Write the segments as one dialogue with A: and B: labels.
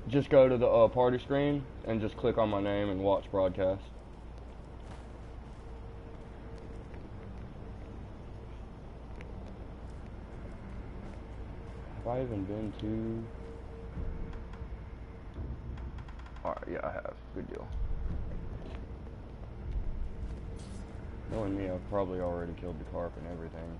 A: Just go to the party screen and just click on my name and watch broadcast. Have I even been to... Alright, yeah, I have. Good deal. Knowing me, I've probably already killed the carp and everything.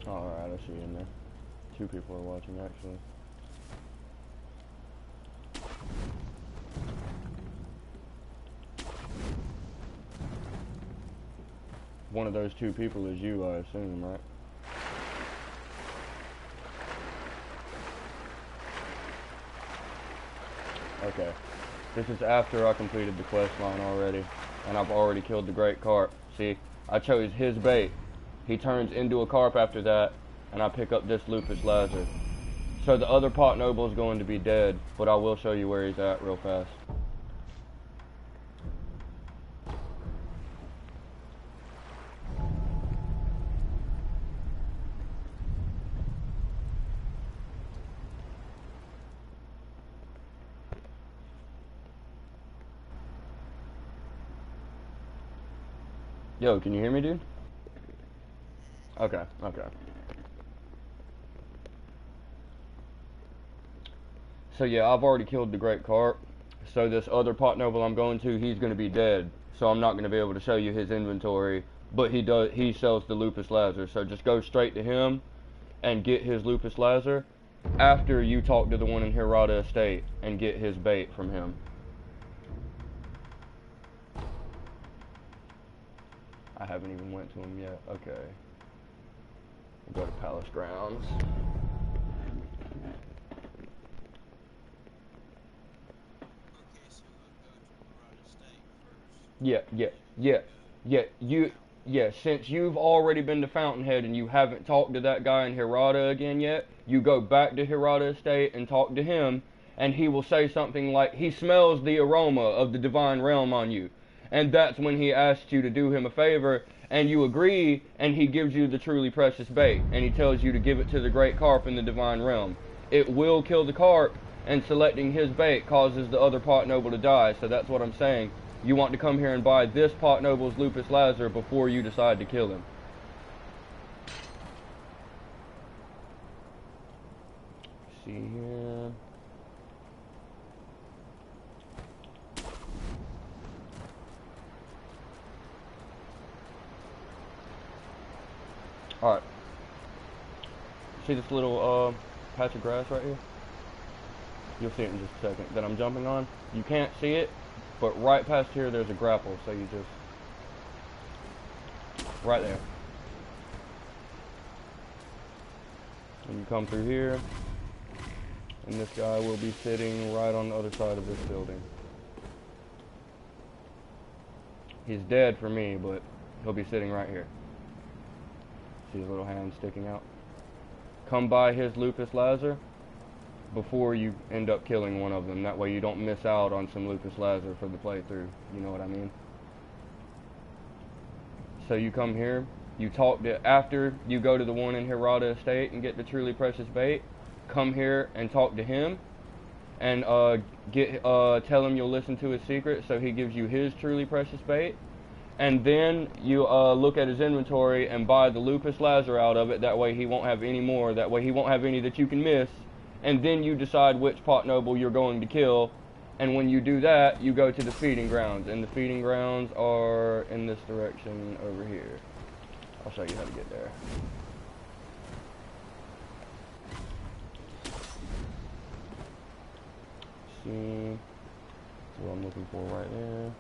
A: Alright, I see you in there. 2 people are watching, actually. One of those 2 people is you, I assume, right? Okay. This is after I completed the quest line already, and I've already killed the great carp. See, I chose his bait. He turns into a carp after that, and I pick up this lupus lazar. So the other pot noble is going to be dead, but I will show you where he's at real fast. Yo, can you hear me, dude? Okay, okay. So yeah, I've already killed the great carp. So this other pot noble I'm going to, he's going to be dead. So I'm not going to be able to show you his inventory. But he sells the lupus lazar. So just go straight to him and get his lupus lazar after you talk to the one in Hirata Estate and get his bait from him. I haven't even went to him yet. Okay. We'll go to Palace Grounds. Yeah, since you've already been to Fountainhead and you haven't talked to that guy in Hirata again yet, you go back to Hirata Estate and talk to him, and he will say something like, he smells the aroma of the divine realm on you. And that's when he asks you to do him a favor, and you agree, and he gives you the truly precious bait, and he tells you to give it to the great carp in the divine realm. It will kill the carp, and selecting his bait causes the other pot noble to die, so that's what I'm saying. You want to come here and buy this pot noble's lupus lazar before you decide to kill him. See here. Alright. See this little patch of grass right here? You'll see it in just a second that I'm jumping on. You can't see it, but right past here there's a grapple, so you just... right there. And you come through here, and this guy will be sitting right on the other side of this building. He's dead for me, but he'll be sitting right here. See his little hand sticking out? Come by his lupus lazar, before you end up killing one of them. That way you don't miss out on some Lupus Lazar for the playthrough. You know what I mean? So you come here, you talk to, after you go to the one in Hirata Estate and get the truly precious bait, come here and talk to him, and tell him you'll listen to his secret, so he gives you his truly precious bait. And then you look at his inventory and buy the Lupus Lazar out of it. That way he won't have any more. That way he won't have any that you can miss. And then you decide which pot noble you're going to kill. And when you do that, you go to the feeding grounds. And the feeding grounds are in this direction over here. I'll show you how to get there. See, that's what I'm looking for right there.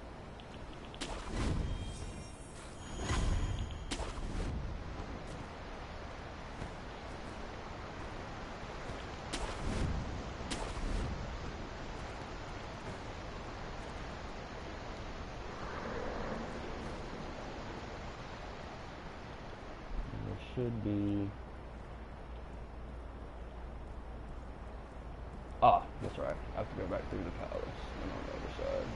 A: Should be, that's right, I have to go back through the palace and on the other side.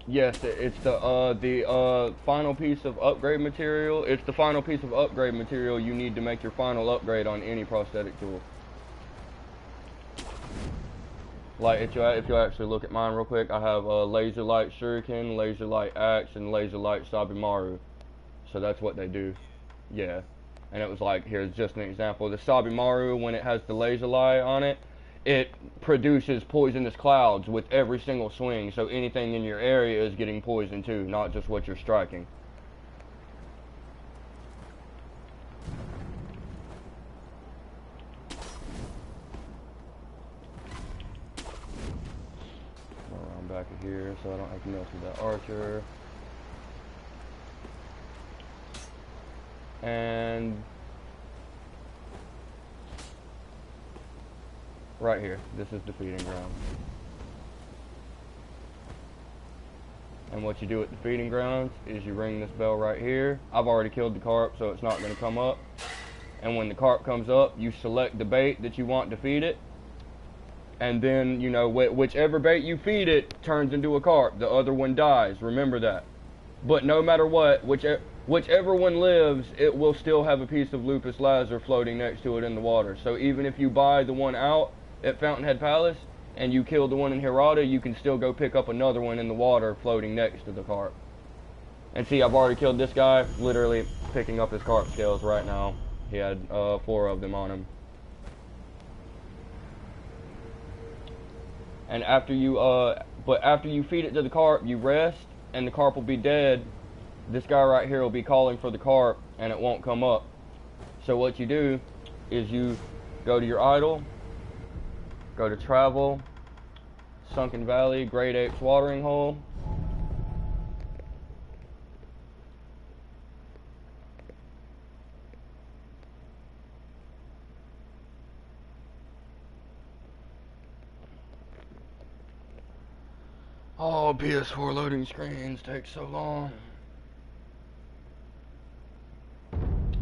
A: Yes, it's the final piece of upgrade material. It's the final piece of upgrade material you need to make your final upgrade on any prosthetic tool. Like, if you actually look at mine real quick, I have a laser light shuriken, laser light axe, and laser light sabimaru. So that's what they do. Yeah. And it was like, here's just an example. The sabimaru, when it has the laser light on it, it produces poisonous clouds with every single swing. So anything in your area is getting poisoned too, not just what you're striking. Back here, so I don't have to mess with that archer. And right here, this is the feeding ground. And what you do at the feeding grounds is you ring this bell right here. I've already killed the carp, so it's not going to come up. And when the carp comes up, you select the bait that you want to feed it. And then, you know, whichever bait you feed it turns into a carp. The other one dies. Remember that. But no matter what, whichever one lives, it will still have a piece of Lupus Lazar floating next to it in the water. So even if you buy the one out at Fountainhead Palace and you kill the one in Hirata, you can still go pick up another one in the water floating next to the carp. And see, I've already killed this guy, literally picking up his carp scales right now. He had 4 of them on him. And after you, after you feed it to the carp, you rest, and the carp will be dead. This guy right here will be calling for the carp, and it won't come up. So what you do is you go to your idol, go to travel, Sunken Valley, Great Apes Watering Hole. Oh, PS4 loading screens take so long.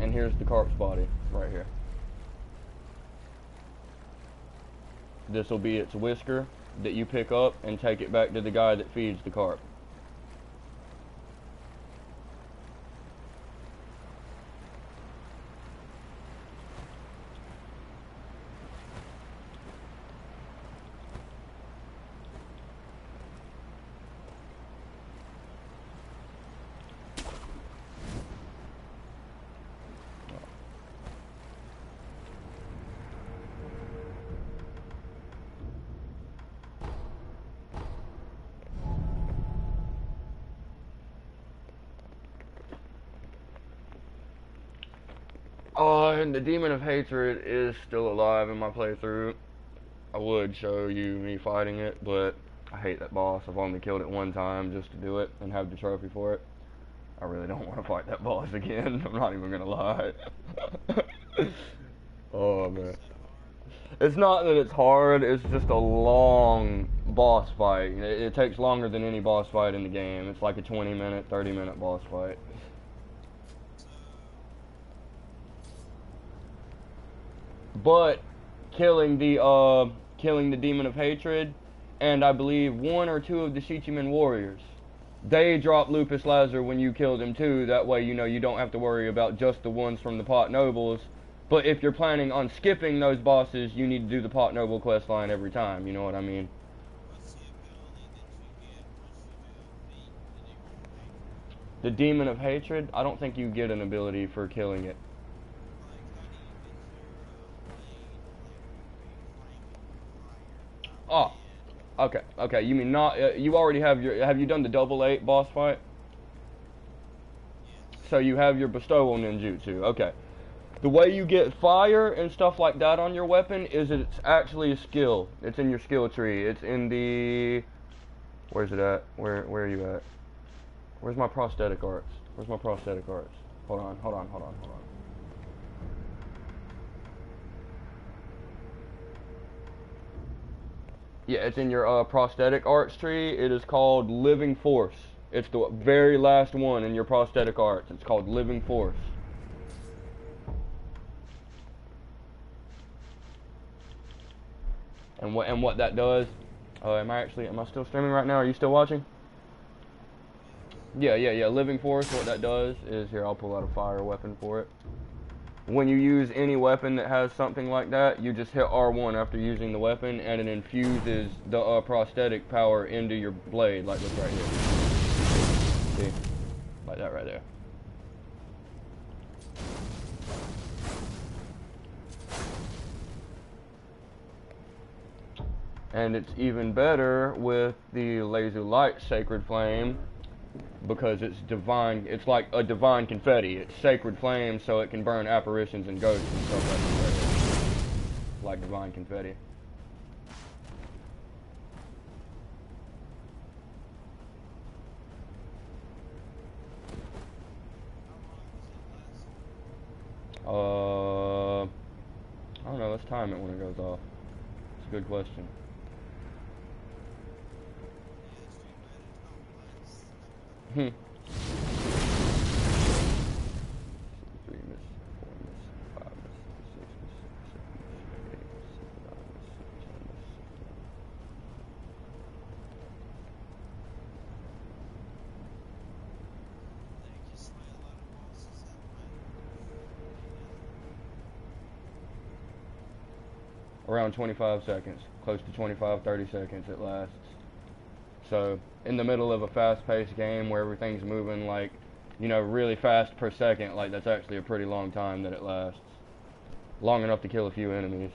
A: And here's the carp's body, right here. This will be its whisker that you pick up and take it back to the guy that feeds the carp. And the Demon of Hatred is still alive in my playthrough. I would show you me fighting it, but I hate that boss. I've only killed it one time just to do it and have the trophy for it. I really don't want to fight that boss again. I'm not even gonna lie. Oh man. It's not that it's hard, it's just a long boss fight. It takes longer than any boss fight in the game. It's like a 20-minute, 30-minute boss fight. But killing the Demon of Hatred, and I believe one or two of the Shichiman warriors, they drop Lupus Lazar when you kill them too. That way, you know, you don't have to worry about just the ones from the Pot Nobles. But if you're planning on skipping those bosses, you need to do the Pot Noble quest line every time, you know what I mean? The Demon of Hatred, I don't think you get an ability for killing it. Oh, okay, you mean not, you already have have you done the double 8 boss fight? So you have your bestowal ninjutsu, okay. The way you get fire and stuff like that on your weapon is it's actually a skill. It's in your skill tree. It's in the... Where's it at? Where are you at? Where's my prosthetic arts? Where's my prosthetic arts? Hold on. Yeah, it's in your prosthetic arts tree. It is called Living Force. It's the very last one in your prosthetic arts. It's called Living Force. And what that does, am I still streaming right now? Are you still watching? Yeah. Living Force, what that does is, here, I'll pull out a fire weapon for it. When you use any weapon that has something like that, you just hit R1 after using the weapon, and it infuses the prosthetic power into your blade, like this right here. See? Like that right there. And it's even better with the Laser Light Sacred Flame, because it's divine. It's like a divine confetti. It's sacred flame, so it can burn apparitions and ghosts and stuff like divine confetti. I don't know. Let's time it when it goes off. It's a good question. Around 25 seconds, close to 25, 30 seconds it lasts. So, in the middle of a fast-paced game where everything's moving like, you know, really fast per second, like that's actually a pretty long time that it lasts. Long enough to kill a few enemies.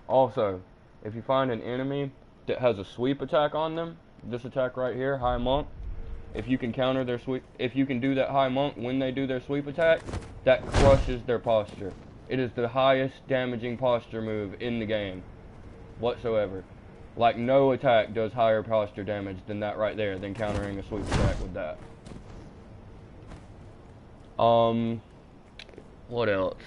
A: Also, if you find an enemy that has a sweep attack on them, this attack right here, High Monk, if you can counter their sweep, if you can do that High Monk when they do their sweep attack, that crushes their posture. It is the highest damaging posture move in the game, whatsoever. Like, no attack does higher posture damage than that right there, than countering a sweep attack with that. What else?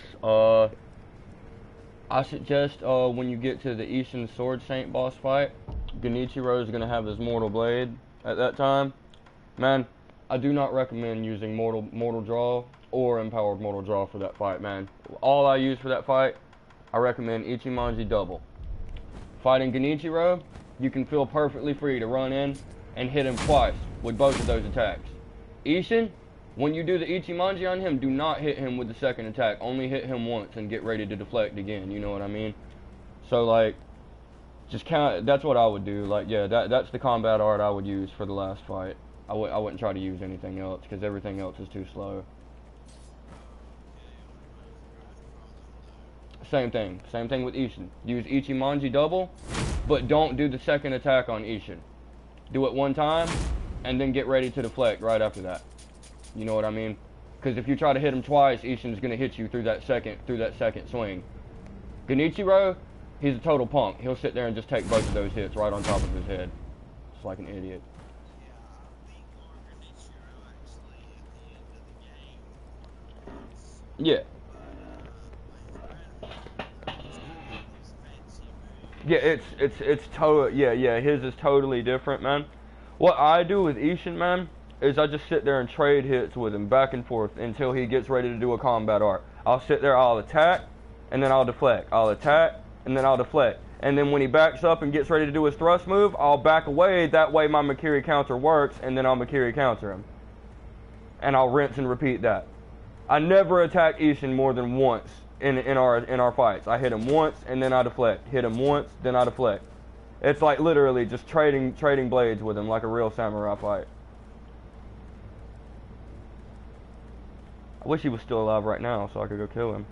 A: I suggest, when you get to the Ishin Sword Saint boss fight, Genichiro is going to have his Mortal Blade at that time. Man, I do not recommend using Mortal Draw or Empowered Mortal Draw for that fight, man. All I use for that fight, I recommend Ichimonji Double. Fighting Genichiro, you can feel perfectly free to run in and hit him twice with both of those attacks. Ishin, when you do the Ichimonji on him, do not hit him with the second attack. Only hit him once and get ready to deflect again, you know what I mean? So, like, just that's what I would do. Like, yeah, that's the combat art I would use for the last fight. I wouldn't try to use anything else, because everything else is too slow. Same thing with Ishin. Use Ichimonji Double, but don't do the second attack on Ishin. Do it one time, and then get ready to deflect right after that. You know what I mean? Because if you try to hit him twice, Ishin's going to hit you through that second swing. Genichiro, He's a total punk. He'll sit there and just take both of those hits right on top of his head. Just like an idiot. Yeah. Yeah, it's total. Yeah. His is totally different, man. What I do with Ishin, man, is I just sit there and trade hits with him back and forth until he gets ready to do a combat art. I'll sit there, I'll attack, and then I'll deflect. I'll attack, and then I'll deflect. And then when he backs up and gets ready to do his thrust move, I'll back away. That way my Makiri counter works, and then I'll Makiri counter him. And I'll rinse and repeat that. I never attack Ishin more than once in our fights. I hit him once, and then I deflect. Hit him once, then I deflect. It's like literally just trading blades with him like a real samurai fight. I wish he was still alive right now so I could go kill him.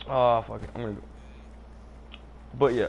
A: Oh, fuck it. I'm gonna go. But yeah.